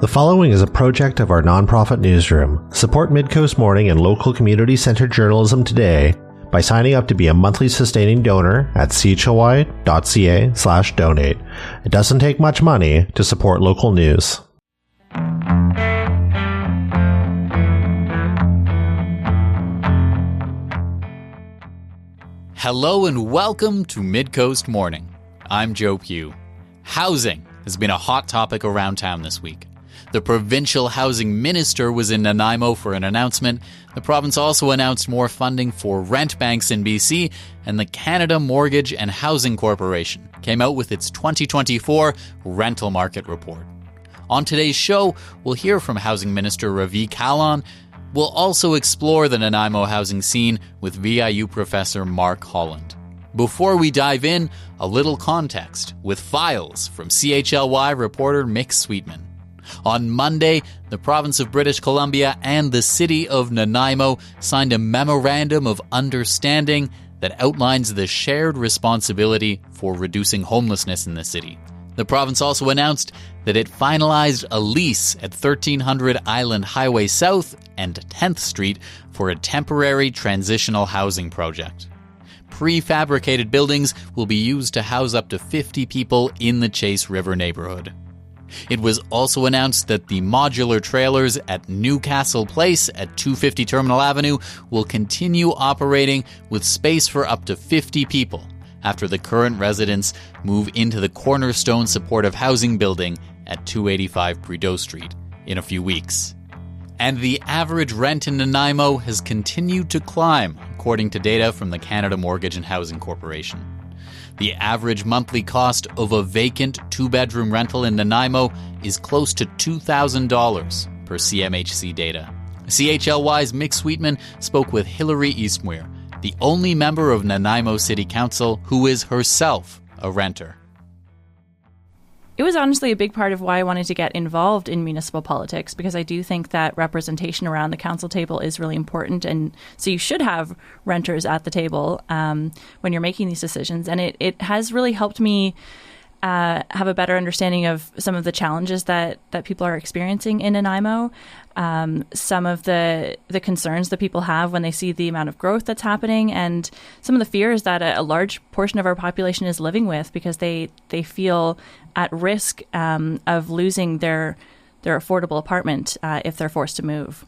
The following is a project of our nonprofit newsroom. Support Midcoast Morning and local community-centered journalism today by signing up to be a monthly sustaining donor at chly.ca/donate. It doesn't take much money to support local news. Hello and welcome to Midcoast Morning. I'm Joe Pugh. Housing has been a hot topic around town this week. The provincial housing minister was in Nanaimo for an announcement. The province also announced more funding for rent banks in BC, and the Canada Mortgage and Housing Corporation came out with its 2024 rental market report. On today's show, we'll hear from Housing Minister Ravi Kahlon. We'll also explore the Nanaimo housing scene with VIU professor Mark Holland. Before we dive in, a little context with files from CHLY reporter Mick Sweetman. On Monday, the province of British Columbia and the city of Nanaimo signed a memorandum of understanding that outlines the shared responsibility for reducing homelessness in the city. The province also announced that it finalized a lease at 1300 Island Highway South and 10th Street for a temporary transitional housing project. Prefabricated buildings will be used to house up to 50 people in the Chase River neighborhood. It was also announced that the modular trailers at Newcastle Place at 250 Terminal Avenue will continue operating with space for up to 50 people after the current residents move into the Cornerstone Supportive Housing Building at 285 Prideaux Street in a few weeks. And the average rent in Nanaimo has continued to climb, according to data from the Canada Mortgage and Housing Corporation. The average monthly cost of a vacant two-bedroom rental in Nanaimo is close to $2,000 per CMHC data. CHLY's Mick Sweetman spoke with Hilary Eastmuir, the only member of Nanaimo City Council who is herself a renter. It was honestly a big part of why I wanted to get involved in municipal politics, because I do think that representation around the council table is really important. And so you should have renters at the table when you're making these decisions. And it has really helped me have a better understanding of some of the challenges that people are experiencing in Nanaimo, some of the concerns that people have when they see the amount of growth that's happening, and some of the fears that a large portion of our population is living with because they feel at risk of losing their affordable apartment if they're forced to move.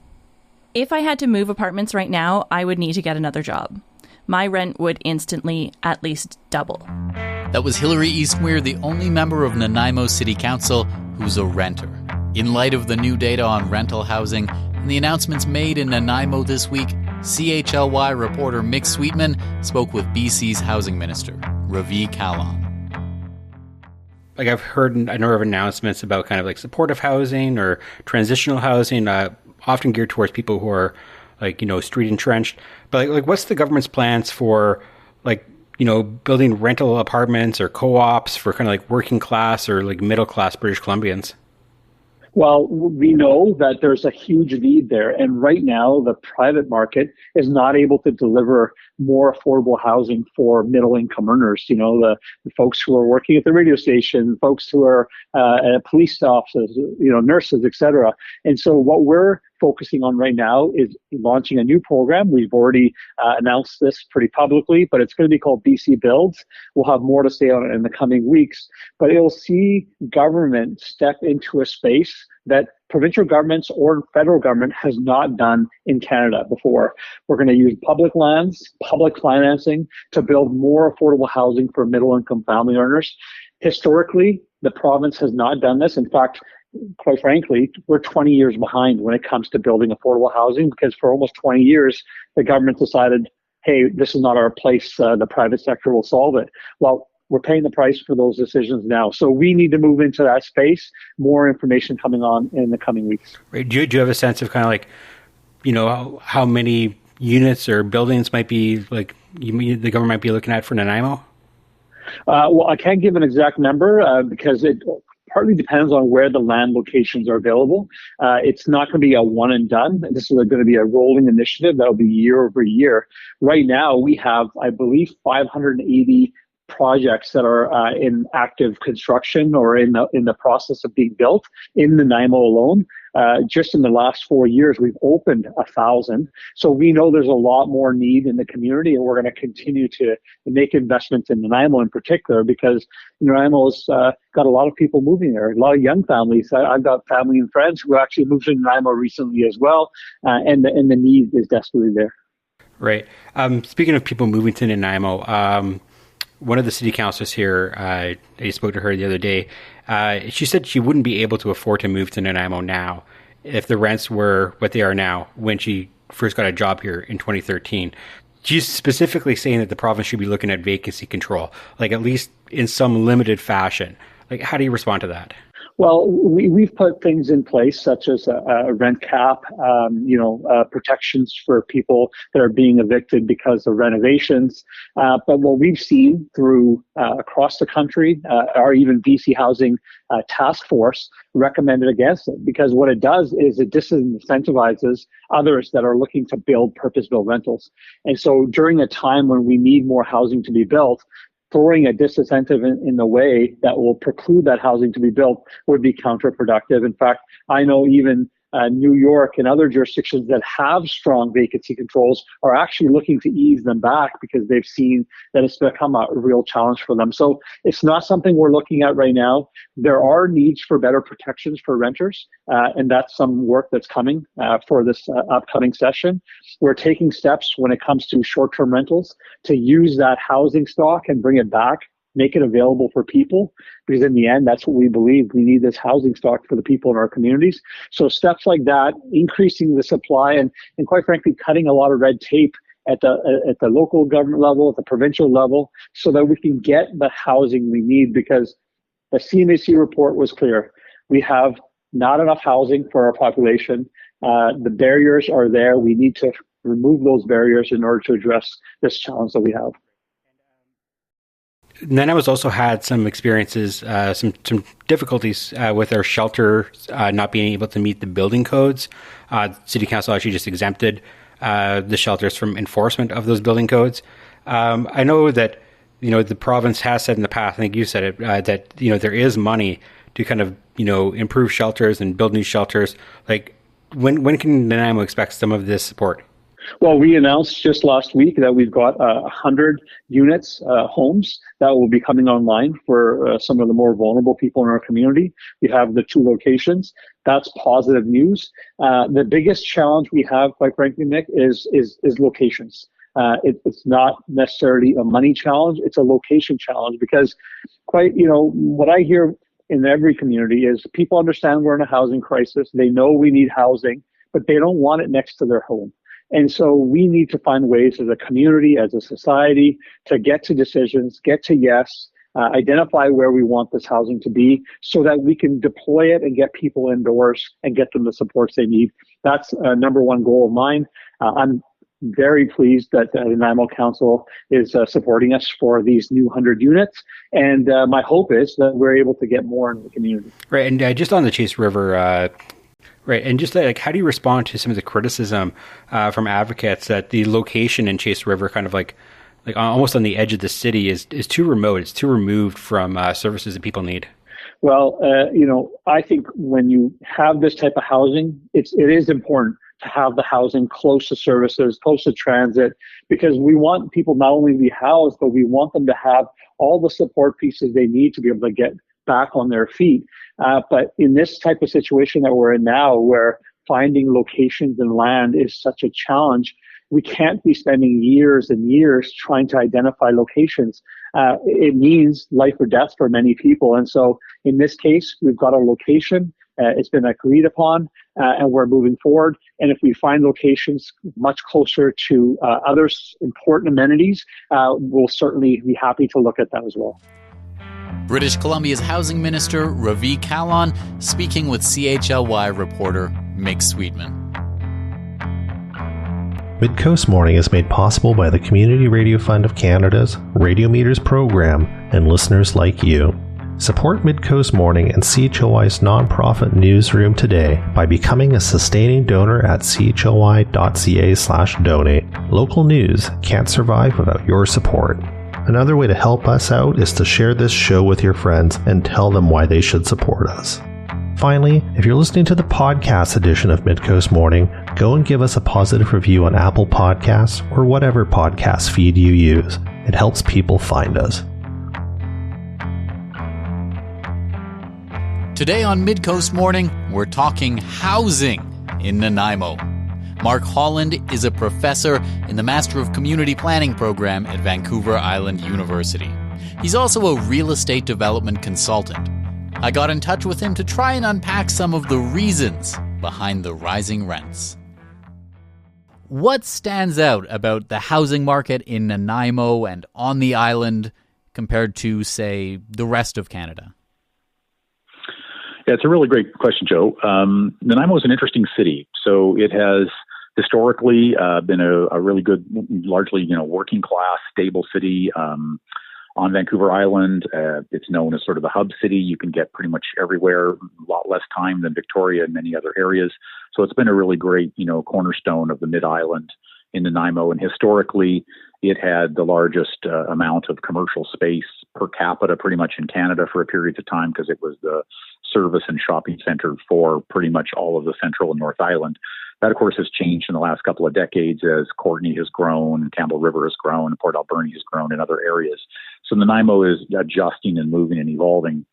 If I had to move apartments right now, I would need to get another job. My rent would instantly at least double. That was Hilary Eastmuir, the only member of Nanaimo City Council who's a renter. In light of the new data on rental housing and the announcements made in Nanaimo this week, CHLY reporter Mick Sweetman spoke with BC's housing minister, Ravi Kahlon. Like I've heard a number of announcements about kind of like supportive housing or transitional housing, often geared towards people who are street entrenched. But like what's the government's plans for building rental apartments or co-ops for kind of like working class or like middle class British Columbians? Well, we know that there's a huge need there. And right now, the private market is not able to deliver more affordable housing for middle income earners. You know, the folks who are working at the radio station, folks who are at police offices, nurses, et cetera. And so what we're focusing on right now is launching a new program. We've already announced this pretty publicly, but it's going to be called BC Builds. We'll have more to say on it in the coming weeks, but it'll see government step into a space that provincial governments or federal government has not done in Canada before. We're going to use public lands, public financing to build more affordable housing for middle-income family earners. Historically, the province has not done this. In fact, quite frankly, we're 20 years behind when it comes to building affordable housing, because for almost 20 years, the government decided, hey, this is not our place. The private sector will solve it. Well, we're paying the price for those decisions now. So we need to move into that space. More information coming on in the coming weeks. Right. Do you have a sense of kind of like, how many units or buildings might be the government might be looking at for Nanaimo? Well, I can't give an exact number because it partly depends on where the land locations are available. It's not going to be a one and done. This is going to be a rolling initiative that'll be year over year. Right now, we have, I believe, 580 projects that are in active construction or in the process of being built in Nanaimo alone. Just in the last 4 years, we've opened 1,000. So we know there's a lot more need in the community, and we're going to continue to make investments in Nanaimo in particular, because Nanaimo's got a lot of people moving there, a lot of young families. I've got family and friends who actually moved to Nanaimo recently as well, and the need is desperately there. Right. Speaking of people moving to Nanaimo, one of the city councilors here, I spoke to her the other day. She said she wouldn't be able to afford to move to Nanaimo now if the rents were what they are now when she first got a job here in 2013. She's specifically saying that the province should be looking at vacancy control, like at least in some limited fashion. Like, how do you respond to that? Well, we've put things in place such as a rent cap, protections for people that are being evicted because of renovations. But what we've seen through across the country, or even BC Housing Task Force recommended against it, because what it does is it disincentivizes others that are looking to build purpose-built rentals. And so during a time when we need more housing to be built, throwing a disincentive in the way that will preclude that housing to be built would be counterproductive. In fact, I know even New York and other jurisdictions that have strong vacancy controls are actually looking to ease them back because they've seen that it's become a real challenge for them. So it's not something we're looking at right now. There are needs for better protections for renters, and that's some work that's coming for this upcoming session. We're taking steps when it comes to short-term rentals to use that housing stock and bring it back, make it available for people, because in the end, that's what we believe. We need this housing stock for the people in our communities. So steps like that, increasing the supply and quite frankly, cutting a lot of red tape at the local government level, at the provincial level, so that we can get the housing we need, because the CMHC report was clear. We have not enough housing for our population. The barriers are there. We need to remove those barriers in order to address this challenge that we have. Nanaimo's also had some experiences, some difficulties with our shelter not being able to meet the building codes. City Council actually just exempted the shelters from enforcement of those building codes. I know that the province has said in the past, I think you said it, that there is money to kind of improve shelters and build new shelters. Like, when can Nanaimo expect some of this support? Well, we announced just last week that we've got 100 units, homes, that will be coming online for some of the more vulnerable people in our community. We have the 2 locations. That's positive news. The biggest challenge we have, quite frankly, Nick, is locations. It's not necessarily a money challenge. It's a location challenge, because what I hear in every community is people understand we're in a housing crisis. They know we need housing, but they don't want it next to their home. And so we need to find ways as a community, as a society, to get to decisions, get to yes, identify where we want this housing to be, so that we can deploy it and get people indoors and get them the supports they need. That's a number one goal of mine. I'm very pleased that the Nanaimo Council is supporting us for these new 100 units. And my hope is that we're able to get more in the community. Right. And just on the Chase River, right. And just how do you respond to some of the criticism from advocates that the location in Chase River, kind of like almost on the edge of the city, is too remote? It's too removed from services that people need. Well, I think when you have this type of housing, it is important to have the housing close to services, close to transit, because we want people not only to be housed, but we want them to have all the support pieces they need to be able to get back on their feet. But in this type of situation that we're in now, where finding locations and land is such a challenge, we can't be spending years and years trying to identify locations. It means life or death for many people. And so in this case, we've got a location. It's been agreed upon, and we're moving forward. And if we find locations much closer to other important amenities, we'll certainly be happy to look at that as well. British Columbia's Housing Minister, Ravi Kahlon, speaking with CHLY reporter Mick Sweetman. Midcoast Morning is made possible by the Community Radio Fund of Canada's Radio Meters program and listeners like you. Support Midcoast Morning and CHLY's nonprofit newsroom today by becoming a sustaining donor at chly.ca/donate. Local news can't survive without your support. Another way to help us out is to share this show with your friends and tell them why they should support us. Finally, if you're listening to the podcast edition of Midcoast Morning, go and give us a positive review on Apple Podcasts or whatever podcast feed you use. It helps people find us. Today on Midcoast Morning, we're talking housing in Nanaimo. Mark Holland is a professor in the Master of Community Planning program at Vancouver Island University. He's also a real estate development consultant. I got in touch with him to try and unpack some of the reasons behind the rising rents. What stands out about the housing market in Nanaimo and on the island compared to, say, the rest of Canada? Yeah, it's a really great question, Joe. Nanaimo is an interesting city. So it has historically been a really good, largely, working class, stable city. On Vancouver Island, it's known as sort of the hub city. You can get pretty much everywhere, a lot less time than Victoria and many other areas. So it's been a really great, cornerstone of the Mid-Island in Nanaimo. And historically, it had the largest amount of commercial space per capita pretty much in Canada for a period of time because it was the service and shopping center for pretty much all of the Central and North Island. That, of course, has changed in the last couple of decades as Courtenay has grown, Campbell River has grown, and Port Alberni has grown in other areas. So Nanaimo is adjusting and moving and evolving.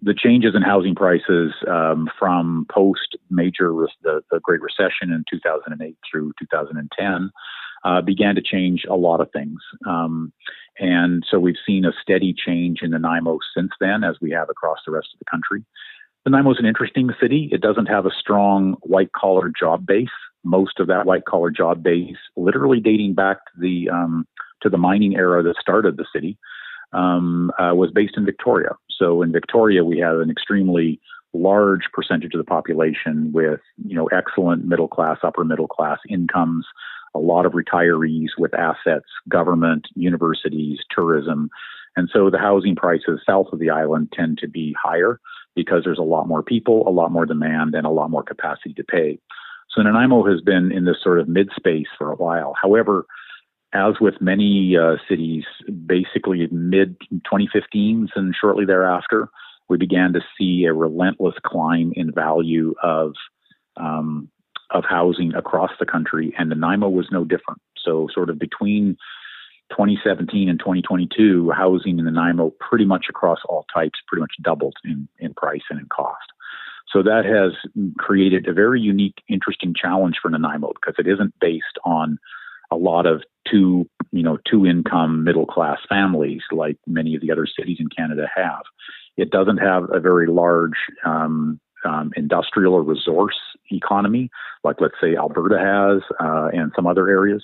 The changes in housing prices from the Great Recession in 2008 through 2010 began to change a lot of things. And so we've seen a steady change in Nanaimo since then, as we have across the rest of the country. Nanaimo is an interesting city. It doesn't have a strong white-collar job base. Most of that white-collar job base, literally dating back to the mining era that started the city, was based in Victoria. So in Victoria, we have an extremely large percentage of the population with, excellent middle-class, upper-middle-class incomes, a lot of retirees with assets, government, universities, tourism. And so the housing prices south of the island tend to be higher because there's a lot more people, a lot more demand, and a lot more capacity to pay. So Nanaimo has been in this sort of mid-space for a while. However, as with many cities, basically mid-2015s and shortly thereafter, we began to see a relentless climb in value of housing across the country, and Nanaimo was no different. So sort of between 2017 and 2022, housing in Nanaimo pretty much across all types pretty much doubled in price and in cost. So that has created a very unique, interesting challenge for Nanaimo because it isn't based on a lot of two income middle class families like many of the other cities in Canada have. It doesn't have a very large industrial or resource economy like, let's say, Alberta has and some other areas.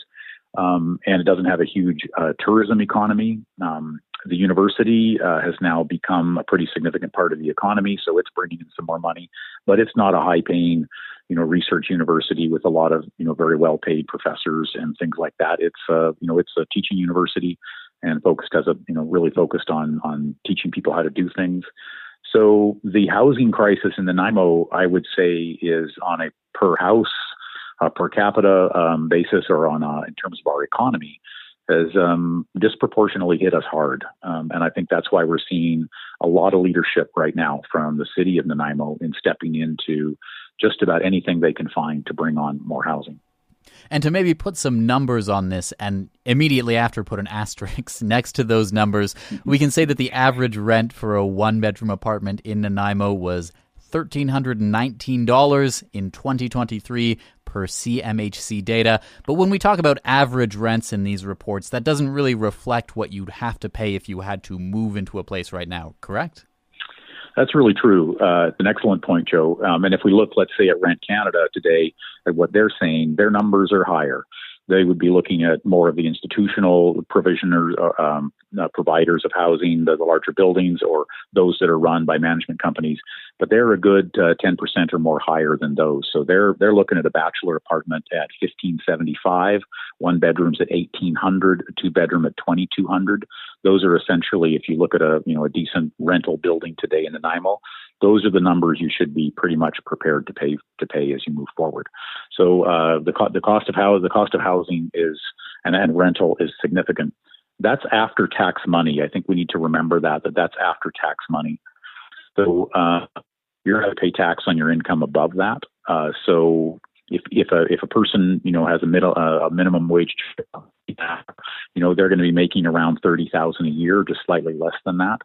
And it doesn't have a huge tourism economy. The university has now become a pretty significant part of the economy, so it's bringing in some more money. But it's not a high-paying, research university with a lot of, very well-paid professors and things like that. It's a teaching university and really focused on teaching people how to do things. So the housing crisis in Nanaimo, I would say, is on a per house, per capita basis, or in terms of our economy, has disproportionately hit us hard. And I think that's why we're seeing a lot of leadership right now from the city of Nanaimo in stepping into just about anything they can find to bring on more housing. And to maybe put some numbers on this and immediately after put an asterisk next to those numbers, we can say that the average rent for a one-bedroom apartment in Nanaimo was $1,319 in 2023 per CMHC data. But when we talk about average rents in these reports, that doesn't really reflect what you'd have to pay if you had to move into a place right now, correct? That's really true. It's an excellent point, Joe. And if we look, let's say, at Rent Canada today, at what they're saying, their numbers are higher. They would be looking at more of the institutional providers of housing, the larger buildings, or those that are run by management companies. But they're a good 10% or more higher than those. So they're looking at a bachelor apartment at $1,575, one bedroom's at $1,800, a two bedroom at $2,200. Those are essentially, if you look at a decent rental building today in Nanaimo, those are the numbers you should be pretty much prepared to pay as you move forward. So the cost of housing is and rental is significant. That's after tax money. I think we need to remember that's after tax money. So you're going to pay tax on your income above that. So if a person has a minimum wage, they're going to be making around $30,000 a year, just slightly less than that.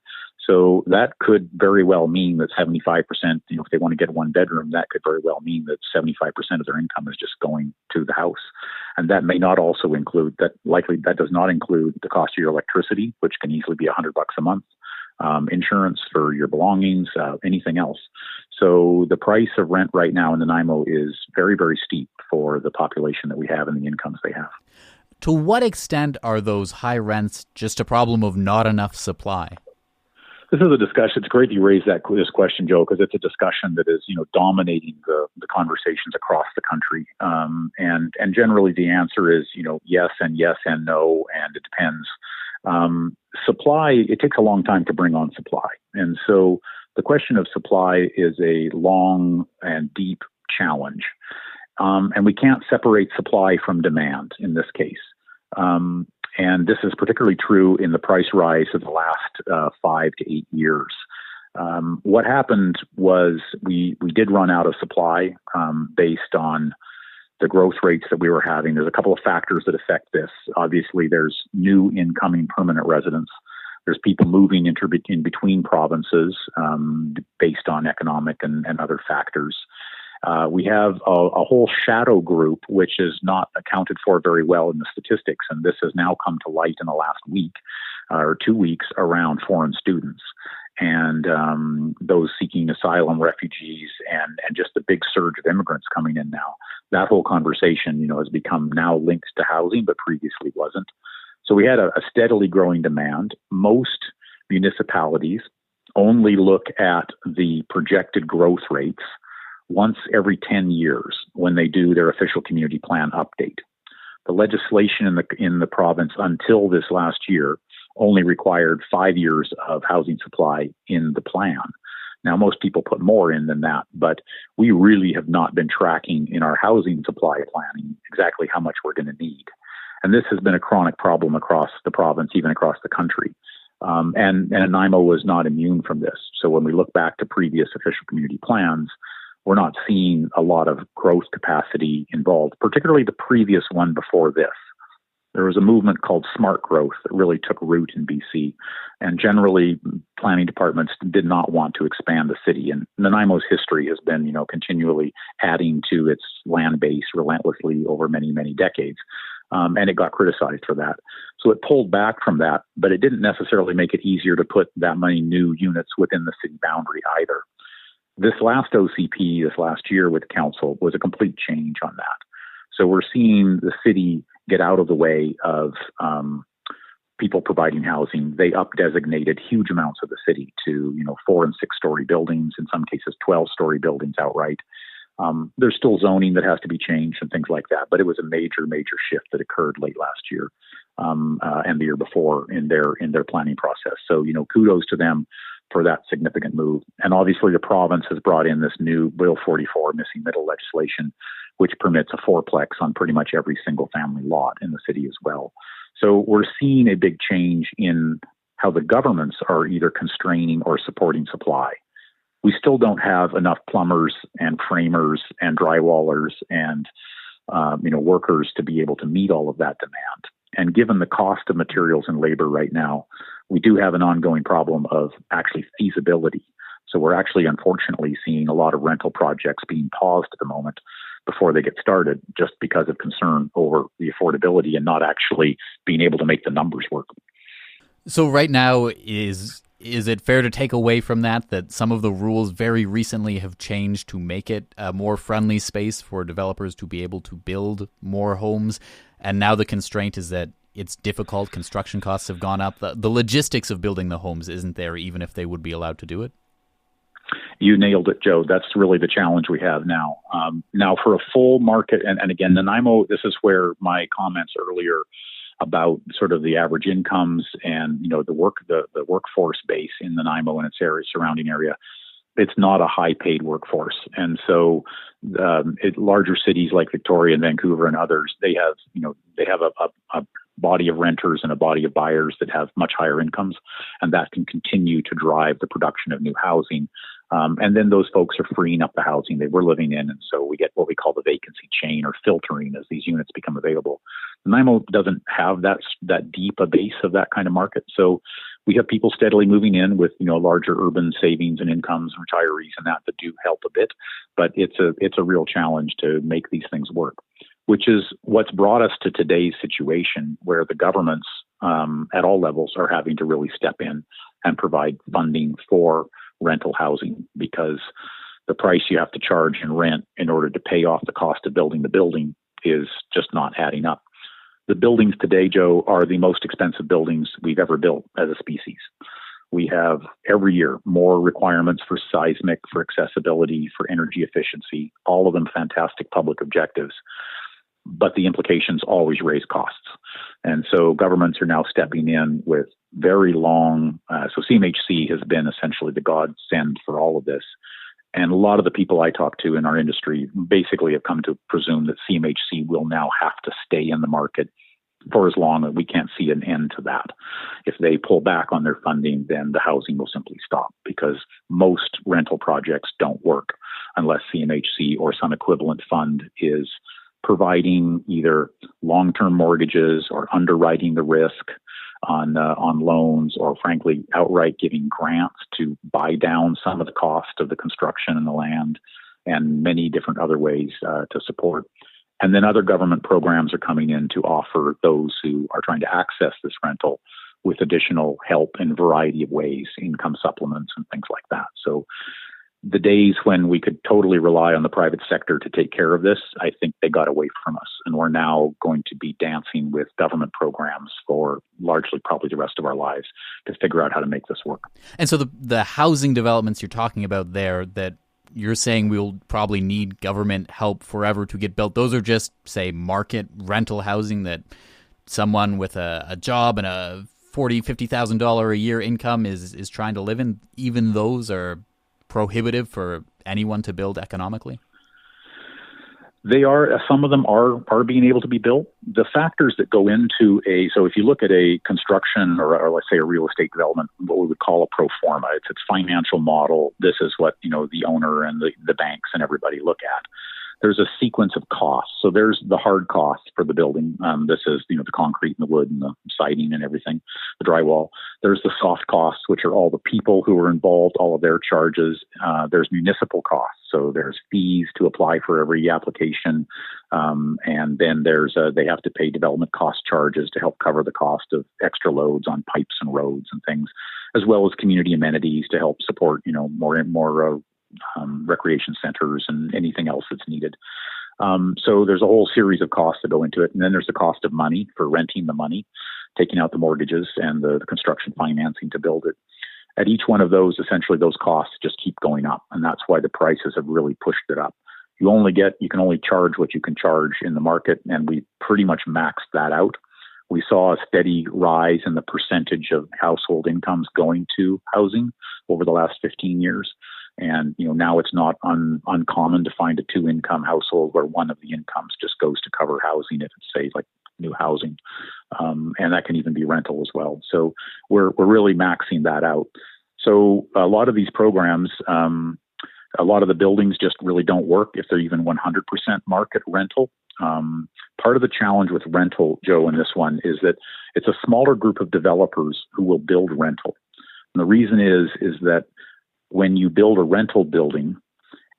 So that could very well mean that 75%, if they want to get one bedroom, that could very well mean that 75% of their income is just going to the house. And that may not also include that does not include the cost of your electricity, which can easily be $100 a month, insurance for your belongings, anything else. So the price of rent right now in Nanaimo is very, very steep for the population that we have and the incomes they have. To what extent are those high rents just a problem of not enough supply? This is a discussion. It's great you raised this question, Joe, because it's a discussion that is, dominating the conversations across the country. And generally the answer is, yes and no, and it depends. Supply, it takes a long time to bring on supply. And so the question of supply is a long and deep challenge. And we can't separate supply from demand in this case. And this is particularly true in the price rise of the last 5 to 8 years. What happened was we did run out of supply based on the growth rates that we were having. There's a couple of factors that affect this. Obviously, there's new incoming permanent residents. There's people moving in between provinces based on economic and other factors. We have a whole shadow group, which is not accounted for very well in the statistics. And this has now come to light in the last week or 2 weeks around foreign students and those seeking asylum, refugees, and just the big surge of immigrants coming in now. That whole conversation, has become now linked to housing, but previously wasn't. So we had a steadily growing demand. Most municipalities only look at the projected growth rates once every 10 years when they do their official community plan update. The legislation in the province until this last year only required 5 years of housing supply in the plan. Now, most people put more in than that, but we really have not been tracking in our housing supply planning exactly how much we're going to need. And this has been a chronic problem across the province, even across the country. And Nanaimo was not immune from this. So when we look back to previous official community plans, we're not seeing a lot of growth capacity involved, particularly the previous one before this. There was a movement called smart growth that really took root in BC. And generally, planning departments did not want to expand the city. And Nanaimo's history has been, continually adding to its land base relentlessly over many, many decades. And it got criticized for that. So it pulled back from that, but it didn't necessarily make it easier to put that many new units within the city boundary either. This last OCP, this last year with the council, was a complete change on that. So we're seeing the city get out of the way of people providing housing. They up-designated huge amounts of the city to, 4 and 6 story buildings, in some cases 12-story buildings outright. There's still zoning that has to be changed and things like that, but it was a major, major shift that occurred late last year and the year before in their planning process. So, kudos to them for that significant move. And obviously the province has brought in this new Bill 44 missing middle legislation, which permits a fourplex on pretty much every single family lot in the city as well. So we're seeing a big change in how the governments are either constraining or supporting supply. We still don't have enough plumbers and framers and drywallers and workers to be able to meet all of that demand. And given the cost of materials and labor right now, we do have an ongoing problem of actually feasibility. So we're actually, unfortunately, seeing a lot of rental projects being paused at the moment before they get started, just because of concern over the affordability and not actually being able to make the numbers work. So right now, is it fair to take away from that some of the rules very recently have changed to make it a more friendly space for developers to be able to build more homes? And now the constraint is that it's difficult, construction costs have gone up. The logistics of building the homes isn't there, even if they would be allowed to do it? You nailed it, Joe. That's really the challenge we have now. Now for a full market, and again, Nanaimo, this is where my comments earlier about sort of the average incomes and, the workforce base in Nanaimo and its surrounding area. It's not a high paid workforce. And so larger cities like Victoria and Vancouver and others, they have a body of renters and a body of buyers that have much higher incomes, and that can continue to drive the production of new housing. And then those folks are freeing up the housing they were living in, and so we get what we call the vacancy chain or filtering as these units become available. Nanaimo doesn't have that deep a base of that kind of market, so we have people steadily moving in with larger urban savings and incomes, retirees, and that do help a bit, but it's a real challenge to make these things work, which is what's brought us to today's situation where the governments at all levels are having to really step in and provide funding for rental housing, because the price you have to charge in rent in order to pay off the cost of building the building is just not adding up. The buildings today, Joe, are the most expensive buildings we've ever built as a species. We have every year more requirements for seismic, for accessibility, for energy efficiency, all of them fantastic public objectives. But the implications always raise costs. And so governments are now stepping in with very long, so CMHC has been essentially the godsend for all of this. And a lot of the people I talk to in our industry basically have come to presume that CMHC will now have to stay in the market for as long as we can't see an end to that. If they pull back on their funding, then the housing will simply stop, because most rental projects don't work unless CMHC or some equivalent fund is providing either long-term mortgages or underwriting the risk on loans, or frankly, outright giving grants to buy down some of the cost of the construction and the land, and many different other ways to support. And then other government programs are coming in to offer those who are trying to access this rental with additional help in a variety of ways, income supplements and things like that. So the days when we could totally rely on the private sector to take care of this, I think they got away from us. And we're now going to be dancing with government programs for largely probably the rest of our lives to figure out how to make this work. And so the housing developments you're talking about there that you're saying we'll probably need government help forever to get built, those are just, say, market rental housing that someone with a job and a $40,000, $50,000 a year income is trying to live in? Even those are prohibitive for anyone to build economically? They are. Some of them are being able to be built. The factors that go into so if you look at a construction or let's say a real estate development, what we would call a pro forma, it's its financial model. This is what the owner and the banks and everybody look at. There's a sequence of costs. So there's the hard costs for the building. This is the concrete and the wood and the siding and everything, the drywall. There's the soft costs, which are all the people who are involved, all of their charges. There's municipal costs. So there's fees to apply for every application. And then they have to pay development cost charges to help cover the cost of extra loads on pipes and roads and things, as well as community amenities to help support, more recreation centers and anything else that's needed. So there's a whole series of costs that go into it. And then there's the cost of money for renting the money, taking out the mortgages and the construction financing to build it. At each one of those, essentially those costs just keep going up. And that's why the prices have really pushed it up. You can only charge what you can charge in the market. And we pretty much maxed that out. We saw a steady rise in the percentage of household incomes going to housing over the last 15 years. And, now it's not uncommon to find a 2-income household where one of the incomes just goes to cover housing if it's, say, like new housing. And that can even be rental as well. So we're really maxing that out. So a lot of these programs, a lot of the buildings just really don't work if they're even 100% market rental. Part of the challenge with rental, Joe, in this one is that it's a smaller group of developers who will build rental. And the reason is that when you build a rental building,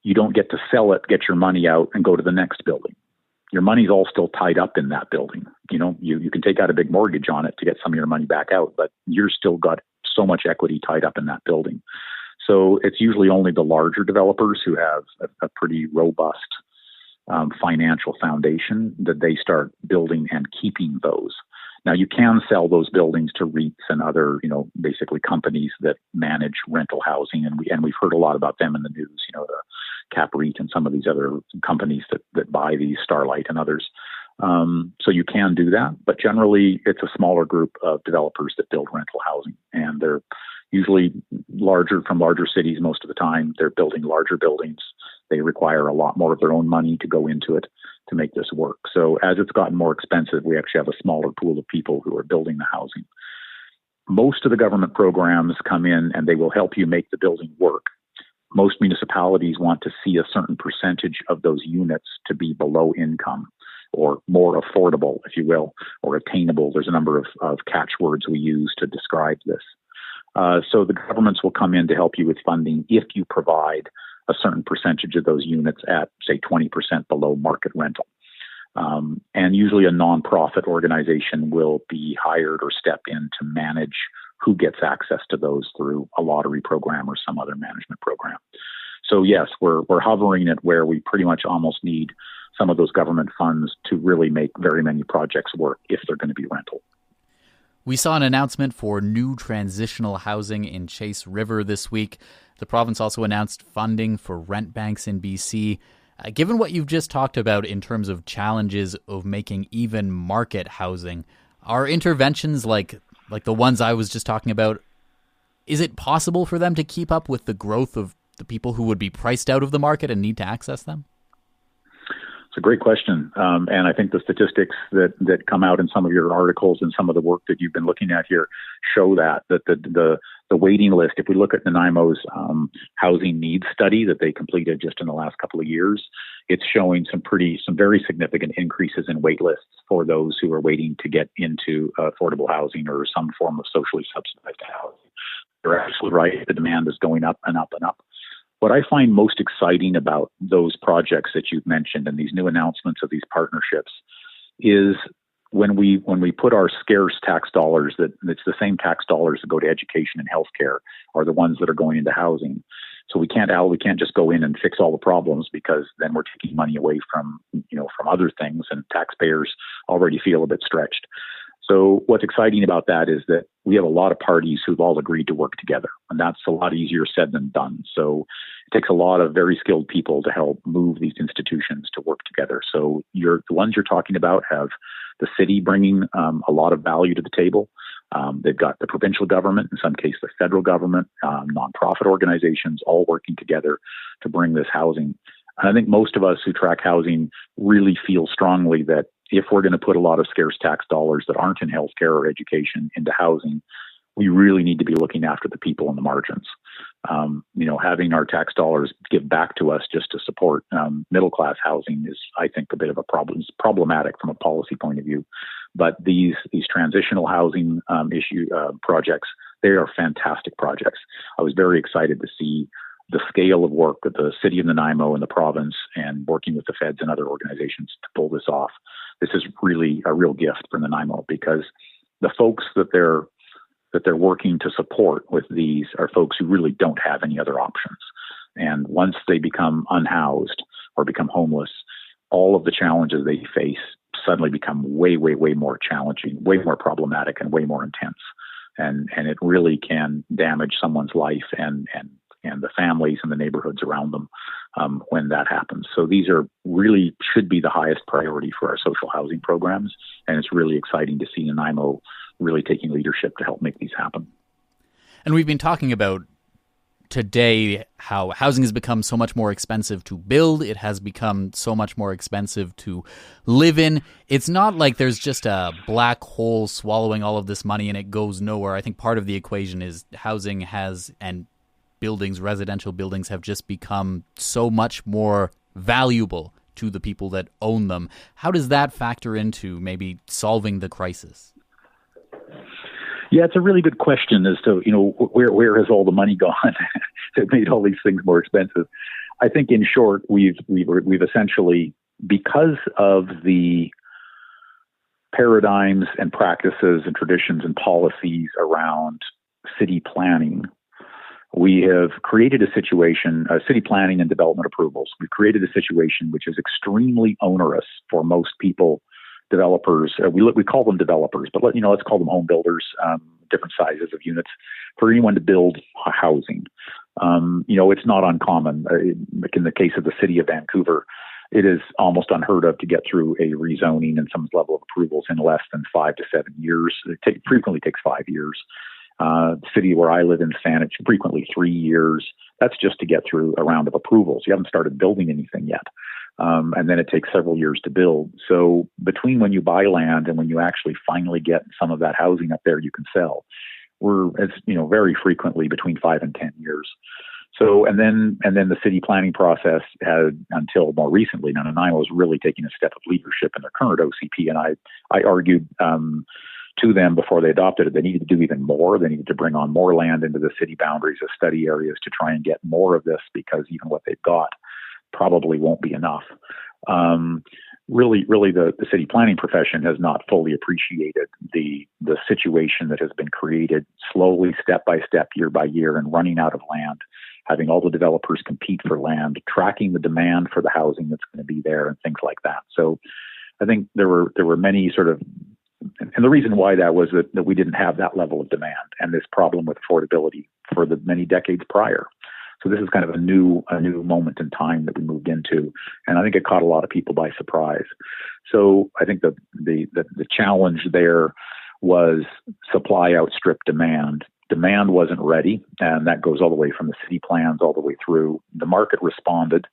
you don't get to sell it, get your money out, and go to the next building. Your money's all still tied up in that building. You can take out a big mortgage on it to get some of your money back out, but you're still got so much equity tied up in that building. So it's usually only the larger developers who have a pretty robust financial foundation that they start building and keeping those. Now, you can sell those buildings to REITs and other, basically companies that manage rental housing. And we've heard a lot about them in the news, the Cap REIT and some of these other companies that buy these, Starlight and others. So you can do that. But generally, it's a smaller group of developers that build rental housing. And they're usually from larger cities most of the time. They're building larger buildings. They require a lot more of their own money to go into it. to make this work. So as it's gotten more expensive, we actually have a smaller pool of people who are building the housing. Most of the government programs come in and they will help you make the building work. Most municipalities want to see a certain percentage of those units to be below income or more affordable, if you will, or attainable. There's a number of catchwords we use to describe this. So the governments will come in to help you with funding if you provide a certain percentage of those units at, say, 20% below market rental. And usually a nonprofit organization will be hired or step in to manage who gets access to those through a lottery program or some other management program. So yes, we're hovering at where we pretty much almost need some of those government funds to really make very many projects work if they're going to be rental. We saw an announcement for new transitional housing in Chase River this week. The province also announced funding for rent banks in BC. Given what you've just talked about in terms of challenges of making even market housing, are interventions like the ones I was just talking about, is it possible for them to keep up with the growth of the people who would be priced out of the market and need to access them? It's a great question. And I think the statistics that come out in some of your articles and some of the work that you've been looking at here show that the waiting list, if we look at Nanaimo's housing needs study that they completed just in the last couple of years, it's showing some very significant increases in wait lists for those who are waiting to get into affordable housing or some form of socially subsidized housing. You're absolutely right. The demand is going up and up and up. What I find most exciting about those projects that you've mentioned and these new announcements of these partnerships is when we put our scarce tax dollars, that it's the same tax dollars that go to education and healthcare are the ones that are going into housing. So we can't just go in and fix all the problems, because then we're taking money away from other things, and taxpayers already feel a bit stretched. So what's exciting about that is that we have a lot of parties who've all agreed to work together, and that's a lot easier said than done. So it takes a lot of very skilled people to help move these institutions to work together. So the ones you're talking about have the city bringing a lot of value to the table. They've got the provincial government, in some cases the federal government, nonprofit organizations all working together to bring this housing. And I think most of us who track housing really feel strongly that if we're going to put a lot of scarce tax dollars that aren't in healthcare or education into housing, we really need to be looking after the people in the margins. Having our tax dollars give back to us just to support middle-class housing is, I think, a bit of a problem. It's problematic from a policy point of view. But these transitional housing projects, they are fantastic projects. I was very excited to see the scale of work that the city of Nanaimo and the province and working with the feds and other organizations to pull this off. This is really a real gift for Nanaimo, because the folks that they're working to support with these are folks who really don't have any other options. And once they become unhoused or become homeless, all of the challenges they face suddenly become way, way, way more challenging, way more problematic, and way more intense. And it really can damage someone's life and the families and the neighborhoods around them when that happens. So these should be the highest priority for our social housing programs. And it's really exciting to see Nanaimo really taking leadership to help make these happen. And we've been talking about today how housing has become so much more expensive to build. It has become so much more expensive to live in. It's not like there's just a black hole swallowing all of this money and it goes nowhere. I think part of the equation is housing and residential buildings have just become so much more valuable to the people that own them. How does that factor into maybe solving the crisis? Yeah, it's a really good question as to, where has all the money gone that made all these things more expensive? I think in short, we've essentially, because of the paradigms and practices and traditions and policies around city planning, we have created a situation, city planning and development approvals. We've created a situation which is extremely onerous for most people, developers. We call them developers, but let's call them home builders, different sizes of units, for anyone to build housing. It's not uncommon. In the case of the city of Vancouver, it is almost unheard of to get through a rezoning and some level of approvals in less than 5 to 7 years. It frequently takes 5 years. The city where I live in, Saanich, frequently 3 years. That's just to get through a round of approvals. You haven't started building anything yet. And then it takes several years to build. So between when you buy land and when you actually finally get some of that housing up there you can sell, it's very frequently between 5 and 10 years. So, and then the city planning process had, until more recently, Nanaimo was really taking a step of leadership in their current OCP. And I argued to them before they adopted it, they needed to do even more. They needed to bring on more land into the city boundaries as study areas to try and get more of this, because even what they've got probably won't be enough. Really, the city planning profession has not fully appreciated the situation that has been created slowly, step by step, year by year, and running out of land, having all the developers compete for land, tracking the demand for the housing that's going to be there, and things like that. So I think there were many sort of, and the reason why that was that we didn't have that level of demand and this problem with affordability for the many decades prior. So this is kind of a new moment in time that we moved into, and I think it caught a lot of people by surprise. So I think the challenge there was supply outstripped demand. Demand wasn't ready, and that goes all the way from the city plans all the way through. The market responded,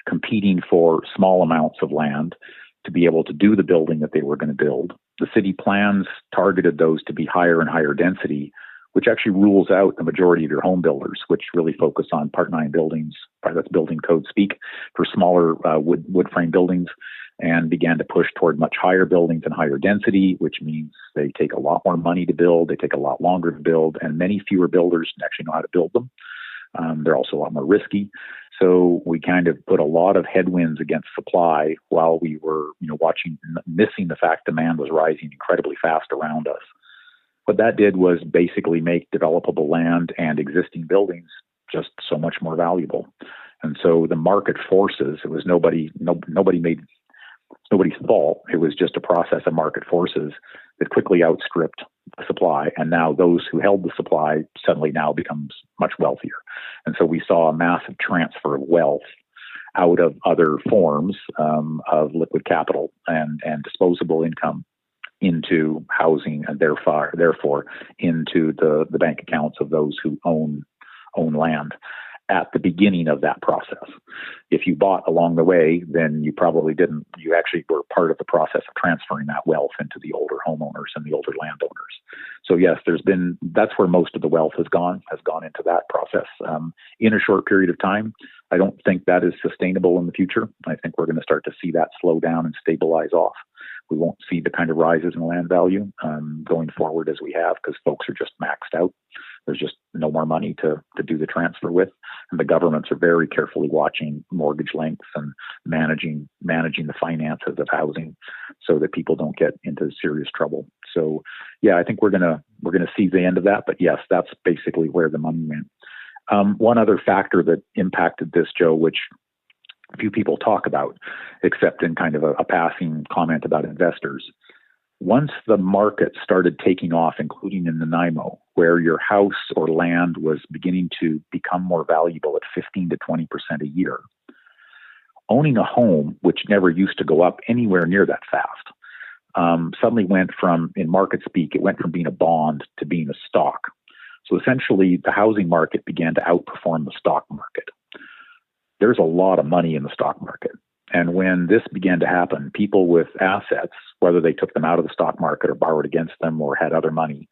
competing for small amounts of land to be able to do the building that they were going to build. The city plans targeted those to be higher and higher density, which actually rules out the majority of your home builders, which really focus on Part 9 buildings, that's building code speak, for smaller wood frame buildings, and began to push toward much higher buildings and higher density, which means they take a lot more money to build, they take a lot longer to build, and many fewer builders actually know how to build them. They're also a lot more risky. So we kind of put a lot of headwinds against supply while we were, missing the fact demand was rising incredibly fast around us. What that did was basically make developable land and existing buildings just so much more valuable. And so the market forces, it was nobody's fault. It was just a process of market forces that quickly outstripped the supply. And now those who held the supply suddenly now becomes much wealthier. And so we saw a massive transfer of wealth out of other forms of liquid capital and disposable income into housing, and therefore into the bank accounts of those who own land at the beginning of that process. If you bought along the way, then you probably didn't. You actually were part of the process of transferring that wealth into the older homeowners and the older landowners. So yes, that's where most of the wealth has gone into that process in a short period of time. I don't think that is sustainable in the future. I think we're going to start to see that slow down and stabilize off. We won't see the kind of rises in land value going forward as we have, because folks are just maxed out. There's just no more money to do the transfer with. And the governments are very carefully watching mortgage lengths and managing the finances of housing so that people don't get into serious trouble. So yeah, I think we're gonna see the end of that. But yes, that's basically where the money went. One other factor that impacted this, Joe, which few people talk about, except in kind of a passing comment about investors. Once the market started taking off, including in Nanaimo, where your house or land was beginning to become more valuable at 15 to 20% a year, owning a home, which never used to go up anywhere near that fast, suddenly went from, in market speak, it went from being a bond to being a stock. So essentially, the housing market began to outperform the stock market. There's a lot of money in the stock market. And when this began to happen, people with assets, whether they took them out of the stock market or borrowed against them or had other money,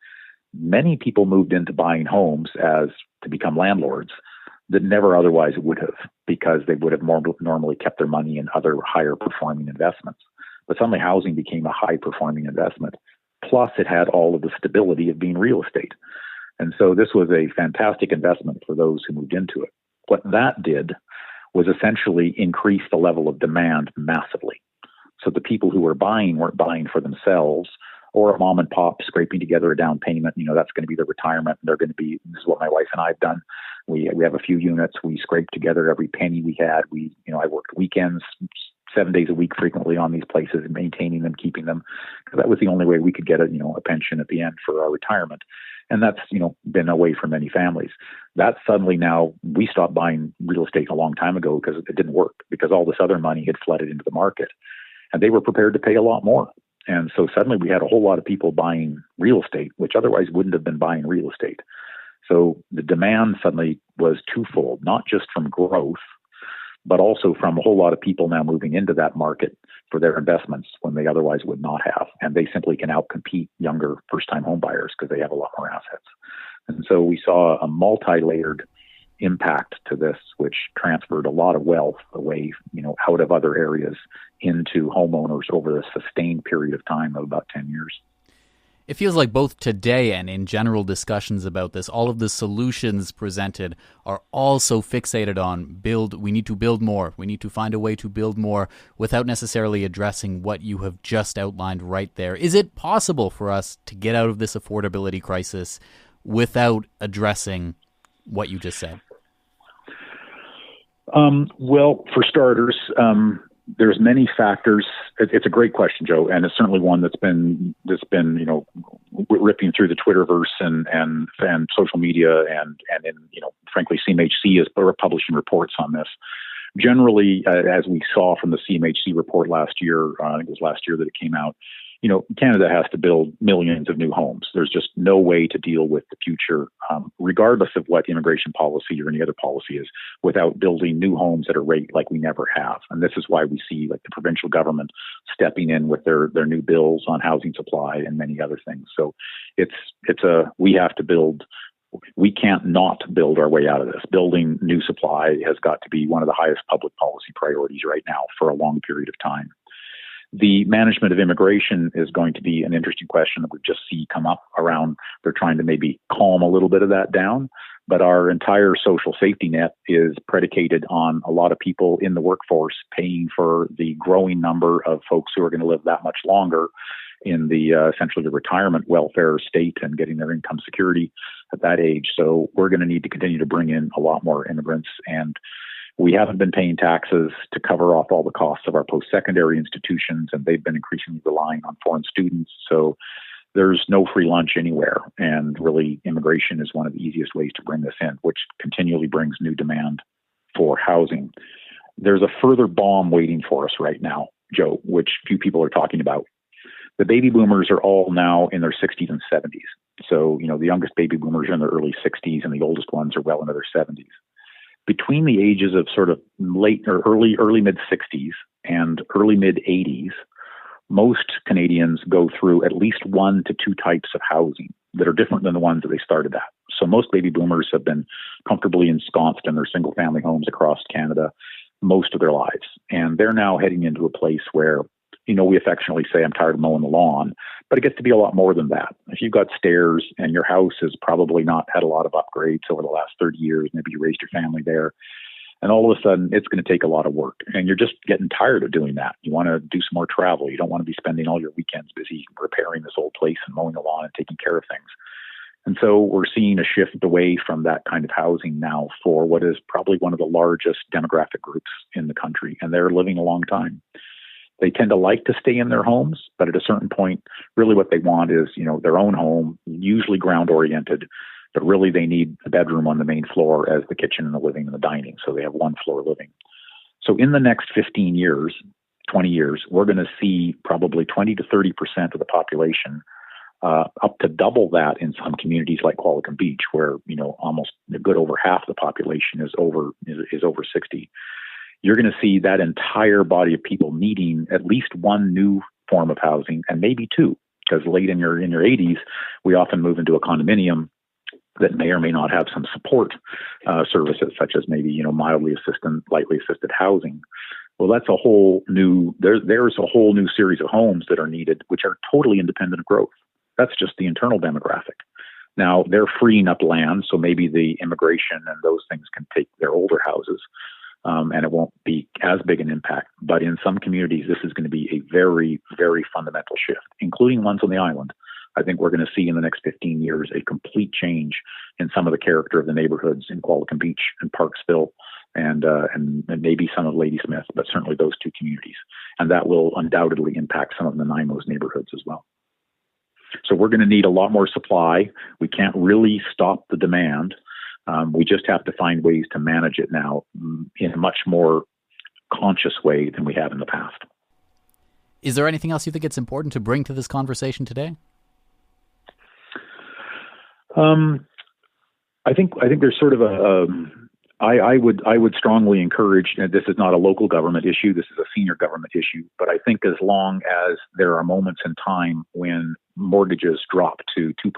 many people moved into buying homes to become landlords that never otherwise would have, because they would have normally kept their money in other higher performing investments. But suddenly housing became a high performing investment. Plus it had all of the stability of being real estate. And so this was a fantastic investment for those who moved into it. What that did was essentially increase the level of demand massively. So the people who were buying weren't buying for themselves or a mom and pop scraping together a down payment. That's going to be their retirement. And this is what my wife and I have done. We have a few units. We scraped together every penny we had. I worked weekends, 7 days a week frequently on these places, maintaining them, keeping them, because that was the only way we could get a pension at the end for our retirement. And that's, been away from many families. That suddenly now, we stopped buying real estate a long time ago because it didn't work, because all this other money had flooded into the market and they were prepared to pay a lot more. And so suddenly we had a whole lot of people buying real estate, which otherwise wouldn't have been buying real estate. So the demand suddenly was twofold, not just from growth, but also from a whole lot of people now moving into that market for their investments when they otherwise would not have. And they simply can outcompete younger first-time home buyers because they have a lot more assets. And so we saw a multi-layered impact to this, which transferred a lot of wealth away, out of other areas into homeowners over a sustained period of time of about 10 years. It feels like both today and in general discussions about this, all of the solutions presented are also fixated on we need to build more. We need to find a way to build more without necessarily addressing what you have just outlined right there. Is it possible for us to get out of this affordability crisis without addressing what you just said? Well, for starters, there's many factors. It's a great question, Joe, and it's certainly one that's been ripping through the Twitterverse and social media and in frankly CMHC is publishing reports on this. Generally, as we saw from the CMHC report last year, I think it was last year that it came out. Canada has to build millions of new homes. There's just no way to deal with the future, regardless of what immigration policy or any other policy is, without building new homes at a rate like we never have. And this is why we see the provincial government stepping in with their new bills on housing supply and many other things. So we have to build. We can't not build our way out of this. Building new supply has got to be one of the highest public policy priorities right now for a long period of time. The management of immigration is going to be an interesting question that we just see come up around. They're trying to maybe calm a little bit of that down, but our entire social safety net is predicated on a lot of people in the workforce paying for the growing number of folks who are going to live that much longer in the essentially the retirement welfare state and getting their income security at that age. So we're going to need to continue to bring in a lot more immigrants, and we haven't been paying taxes to cover off all the costs of our post-secondary institutions, and they've been increasingly relying on foreign students. So there's no free lunch anywhere. And really, immigration is one of the easiest ways to bring this in, which continually brings new demand for housing. There's a further bomb waiting for us right now, Joe, which few people are talking about. The baby boomers are all now in their 60s and 70s. So, the youngest baby boomers are in their early 60s, and the oldest ones are well into their 70s. Between the ages of sort of late or early mid 60s and early mid 80s, most Canadians go through at least one to two types of housing that are different than the ones that they started at. So most baby boomers have been comfortably ensconced in their single family homes across Canada most of their lives. And they're now heading into a place where, we affectionately say, I'm tired of mowing the lawn, but it gets to be a lot more than that. If you've got stairs and your house has probably not had a lot of upgrades over the last 30 years, maybe you raised your family there, and all of a sudden it's going to take a lot of work, and you're just getting tired of doing that. You want to do some more travel. You don't want to be spending all your weekends busy repairing this old place and mowing the lawn and taking care of things. And so we're seeing a shift away from that kind of housing now for what is probably one of the largest demographic groups in the country, and they're living a long time. They tend to like to stay in their homes, but at a certain point, really what they want is, their own home, usually ground oriented, but really they need a bedroom on the main floor as the kitchen and the living and the dining. So they have one floor living. So in the next 15 years, 20 years, we're going to see probably 20 to 30% of the population, up to double that in some communities like Qualicum Beach, where, almost a good over half the population is over 60. You're going to see that entire body of people needing at least one new form of housing, and maybe two, because late in your 80s, we often move into a condominium that may or may not have some support services, such as maybe mildly assisted, lightly assisted housing. Well, that's a whole new. There's a whole new series of homes that are needed, which are totally independent of growth. That's just the internal demographic. Now they're freeing up land, so maybe the immigration and those things can take their older houses. And it won't be as big an impact. But in some communities, this is going to be a very, very fundamental shift, including ones on the island. I think we're going to see in the next 15 years a complete change in some of the character of the neighborhoods in Qualicum Beach and Parksville and maybe some of Ladysmith, but certainly those two communities. And that will undoubtedly impact some of Nanaimo's neighborhoods as well. So we're going to need a lot more supply. We can't really stop the demand. We just have to find ways to manage it now in a much more conscious way than we have in the past. Is there anything else you think it's important to bring to this conversation today? I think there's sort of I would strongly encourage, and this is not a local government issue, this is a senior government issue, but I think as long as there are moments in time when mortgages drop to 2%,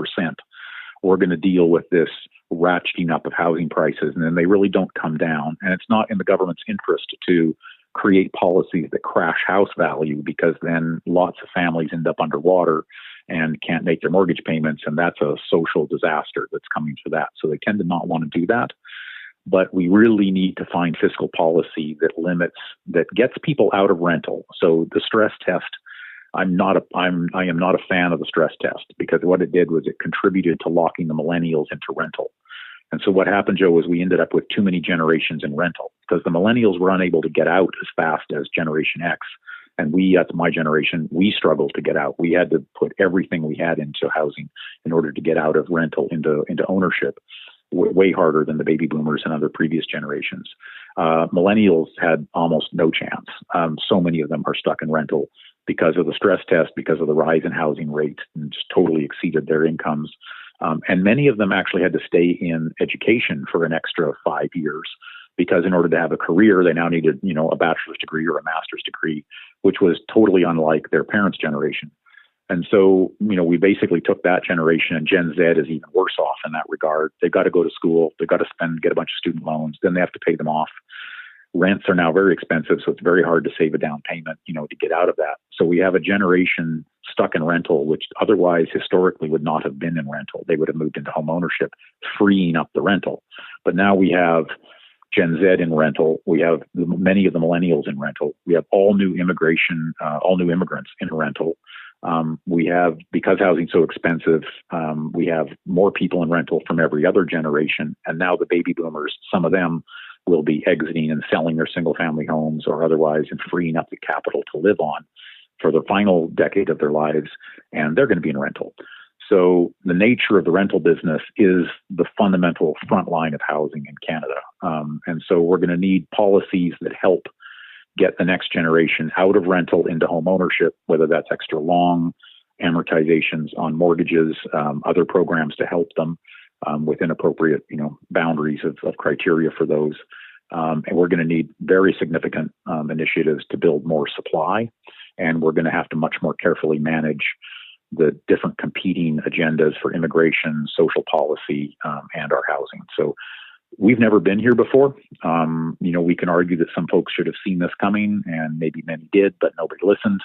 we're going to deal with this ratcheting up of housing prices, and then they really don't come down. And it's not in the government's interest to create policies that crash house value, because then lots of families end up underwater and can't make their mortgage payments, and that's a social disaster that's coming to that. So they tend to not want to do that. But we really need to find fiscal policy that gets people out of rental. So the stress test, I am not a fan of the stress test, because what it did was it contributed to locking the millennials into rental. And so what happened, Joe, was we ended up with too many generations in rental, because the millennials were unable to get out as fast as Generation X. And we, at my generation, we struggled to get out. We had to put everything we had into housing in order to get out of rental into ownership. Way harder than the baby boomers and other previous generations. Millennials had almost no chance. So many of them are stuck in rental because of the stress test, because of the rise in housing rates, and just totally exceeded their incomes. And many of them actually had to stay in education for an extra 5 years, because in order to have a career, they now needed, a bachelor's degree or a master's degree, which was totally unlike their parents' generation. And so, we basically took that generation, and Gen Z is even worse off in that regard. They've got to go to school. They've got to get a bunch of student loans. Then they have to pay them off. Rents are now very expensive, so it's very hard to save a down payment, to get out of that. So we have a generation stuck in rental, which otherwise historically would not have been in rental. They would have moved into home ownership, freeing up the rental. But now we have Gen Z in rental. We have many of the millennials in rental. We have all new immigrants in rental. We have, because housing's so expensive, we have more people in rental from every other generation. And now the baby boomers, some of them will be exiting and selling their single family homes or otherwise, and freeing up the capital to live on for the final decade of their lives. And they're going to be in rental. So the nature of the rental business is the fundamental front line of housing in Canada. And so we're going to need policies that help get the next generation out of rental into home ownership, whether that's extra long amortizations on mortgages, other programs to help them within appropriate, boundaries of criteria for those. And we're going to need very significant initiatives to build more supply. And we're going to have to much more carefully manage the different competing agendas for immigration, social policy, and our housing. So we've never been here before. We can argue that some folks should have seen this coming, and maybe many did, but nobody listened.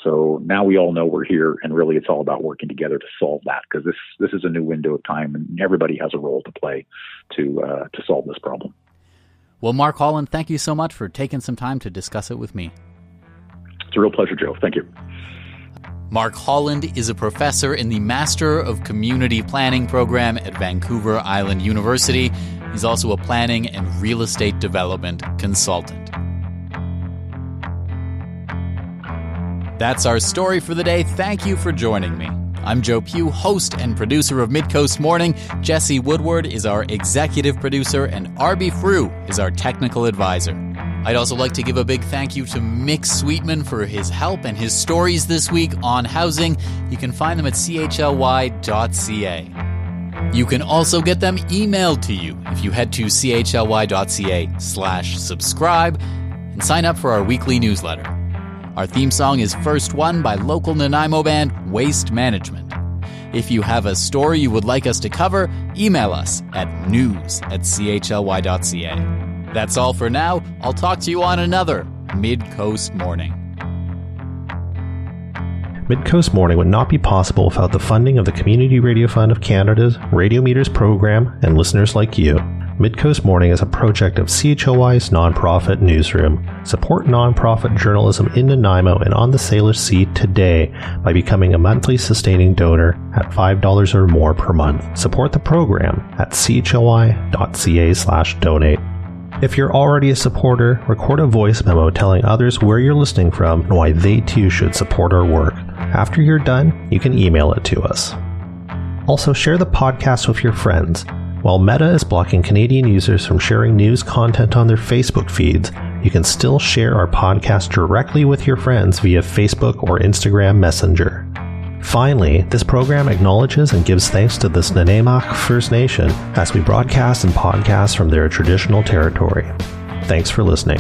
So now we all know we're here, and really it's all about working together to solve that, because this is a new window of time, and everybody has a role to play to solve this problem. Well, Mark Holland, thank you so much for taking some time to discuss it with me. It's a real pleasure, Joe. Thank you. Mark Holland is a professor in the Master of Community Planning program at Vancouver Island University. He's also a planning and real estate development consultant. That's our story for the day. Thank you for joining me. I'm Joe Pugh, host and producer of Midcoast Morning. Jesse Woodward is our executive producer, and Arby Frew is our technical advisor. I'd also like to give a big thank you to Mick Sweetman for his help and his stories this week on housing. You can find them at chly.ca. You can also get them emailed to you if you head to chly.ca/subscribe and sign up for our weekly newsletter. Our theme song is First One by local Nanaimo band Waste Management. If you have a story you would like us to cover, email us at news@chly.ca. That's all for now. I'll talk to you on another Midcoast Morning. Midcoast Morning would not be possible without the funding of the Community Radio Fund of Canada's Radio Meters program and listeners like you. Midcoast Morning is a project of CHLY's nonprofit newsroom. Support nonprofit journalism in Nanaimo and on the Salish Sea today by becoming a monthly sustaining donor at $5 or more per month. Support the program at chly.ca/donate. If you're already a supporter, record a voice memo telling others where you're listening from and why they too should support our work. After you're done, you can email it to us. Also, share the podcast with your friends. While Meta is blocking Canadian users from sharing news content on their Facebook feeds, you can still share our podcast directly with your friends via Facebook or Instagram Messenger. Finally, this program acknowledges and gives thanks to the Nanaimo First Nation as we broadcast and podcast from their traditional territory. Thanks for listening.